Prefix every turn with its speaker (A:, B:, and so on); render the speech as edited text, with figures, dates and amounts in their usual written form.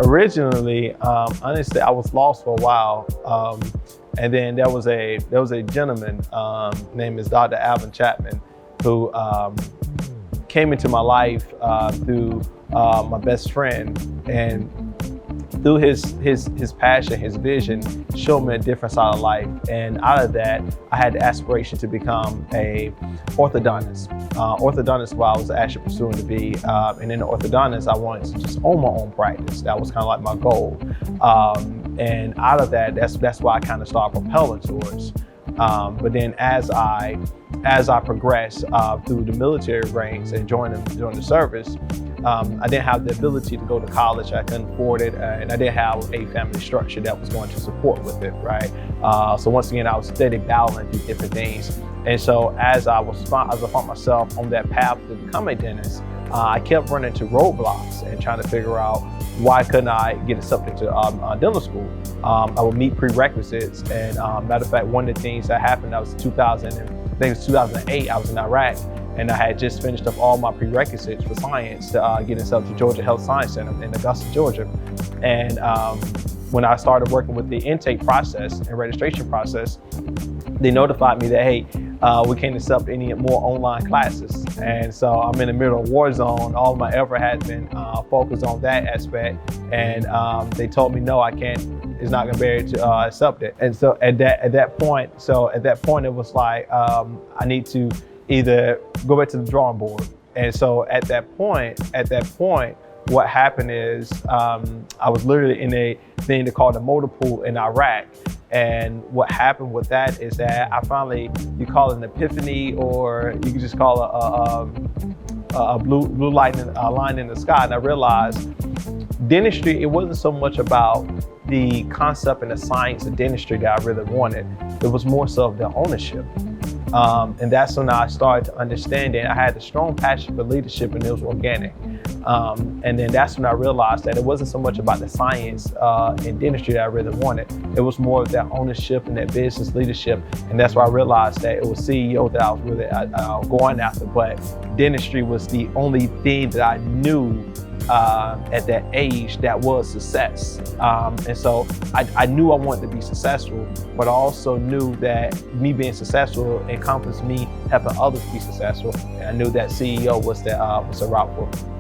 A: Originally, honestly, I was lost for a while. And then there was a gentleman named is Dr. Alvin Chapman who came into my life through my best friend, and through his passion, his vision, showed me a different side of life. And out of that, I had the aspiration to become a orthodontist. Orthodontist, what I was actually pursuing to be. And in the orthodontist, I wanted to just own my own practice. That was kind of like my goal. And out of that, that's why I kind of started propelling towards. But then as I progressed through the military ranks and joining the service, I didn't have the ability to go to college. I couldn't afford it, and I didn't have a family structure that was going to support with it, right? So once again, I was steady battling through different things. And so as I found myself on that path to become a dentist, I kept running into roadblocks and trying to figure out why couldn't I get accepted to dental school. I would meet prerequisites, and matter of fact, one of the things that happened, that was 2008, I was in Iraq, and I had just finished up all my prerequisites for science to get accepted to Georgia Health Science Center in Augusta, Georgia. And when I started working with the intake process and registration process, they notified me that, hey, we can't accept any more online classes. And so I'm in the middle of a war zone. All my effort has been focused on that aspect. And they told me, no, I can't, it's not gonna be able to accept it. And so at that point, it was like, I need to either go back to the drawing board. And so at that point, what happened is I was literally in a thing they call the motor pool in Iraq. And what happened with that is that I finally, you call it an epiphany, or you can just call it a blue light line in the sky. And I realized dentistry, it wasn't so much about the concept and the science of dentistry that I really wanted. It was more so of the ownership. And that's when I started to understand it. I had a strong passion for leadership, and it was organic. And then that's when I realized that it wasn't so much about the science in dentistry that I really wanted. It was more of that ownership and that business leadership. And that's why I realized that it was CEO that I was really going after. But dentistry was the only thing that I knew at that age that was success. And so I knew I wanted to be successful, but I also knew that me being successful encompassed me helping others be successful. And I knew that CEO was the route for me.